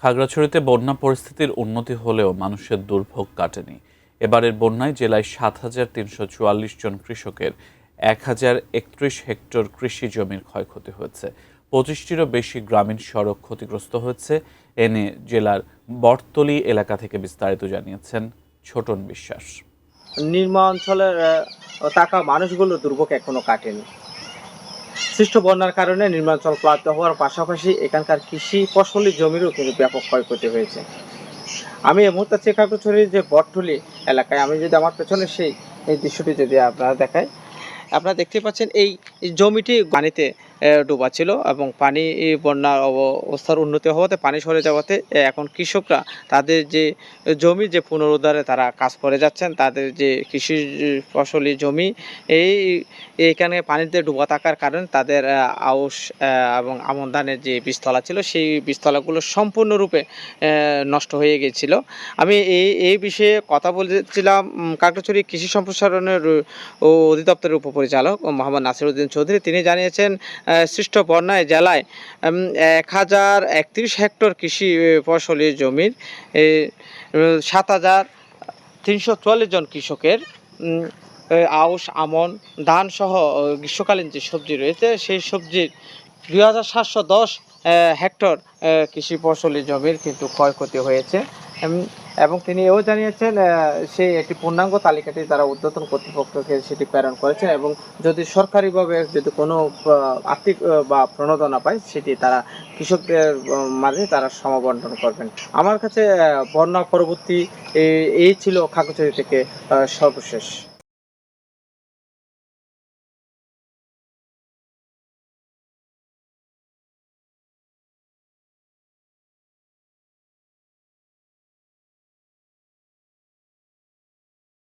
খাগড়াছড়িতে বন্যা পরিস্থিতির উন্নতি হলেও মানুষের দুর্ভোগ কাটেনি। এবারের বন্যায় জেলায় ৭,৩৪৪ জন কৃষকের ১,০৩১ হেক্টর কৃষি জমির ক্ষয়ক্ষতি হয়েছে। ২৫টিরও বেশি গ্রামীণ সড়ক ক্ষতিগ্রস্ত হয়েছে। এ নিয়ে জেলার বটতলী এলাকা থেকে বিস্তারিত জানিয়েছেন ছোটন বিশ্বাস। নিম্ন অঞ্চলের থাকা মানুষগুলোর দুর্ভোগ এখনো কাটেনি। সৃষ্ট বন্যার কারণে নিম্নাঞ্চল প্লাবিত হওয়ার পাশাপাশি এখানকার কৃষি ফসলি জমিরও কিন্তু ব্যাপক ক্ষয়ক্ষতি হয়েছে। আমি এই মুহূর্তে আছি খাগড়াছড়ির যে বটতলী এলাকায়। আমি যদি আমার পেছনে এই দৃশ্যটি যদি আপনারা দেখাই, আপনারা দেখতে পাচ্ছেন এই জমিটি পানিতে ডোবা ছিল এবং পানি বন্যার অবস্থার উন্নতি হওয়াতে পানি সরে যাওয়াতে এখন কৃষকরা তাদের যে জমি যে পুনরুদ্ধারে তারা কাজ করে যাচ্ছেন। তাদের যে কৃষি ফসলি জমি এইখানে পানিতে ডোবা থাকার কারণে তাদের আউশ এবং আমন ধানের যে বীজতলা ছিল সেই বীজতলাগুলো সম্পূর্ণরূপে নষ্ট হয়ে গিয়েছিল। আমি এই বিষয়ে কথা বলেছিলাম খাগড়াছড়ি কৃষি সম্প্রসারণের অধিদপ্তরের উপপরিচালক মোহাম্মদ নাসিরউদ্দিন চৌধুরী। তিনি জানিয়েছেন সৃষ্ট বন্যায় জেলায় ১,০৩১ হেক্টর কৃষি ফসলি জমির ৭,৩৪৪ জন কৃষকের আউশ আমন ধান সহ গ্রীষ্মকালীন যে সবজি রয়েছে সেই সবজির ২,৭১০ হেক্টর কৃষি ফসলি জমির কিন্তু ক্ষয়ক্ষতি হয়েছে। এবং তিনি এও জানিয়েছেন সেই একটি পূর্ণাঙ্গ তালিকাটি তারা ঊর্ধ্বতন কর্তৃপক্ষকে সেটি প্রেরণ করেছেন এবং যদি সরকারিভাবে যদি কোনো আর্থিক বা প্রণোদনা পায় সেটি তারা কৃষকদের মাঝে তারা সমাবন্টন করবেন। আমার কাছে বন্যা পরবর্তী এই ছিল খাগড়াছড়ি থেকে সর্বশেষ।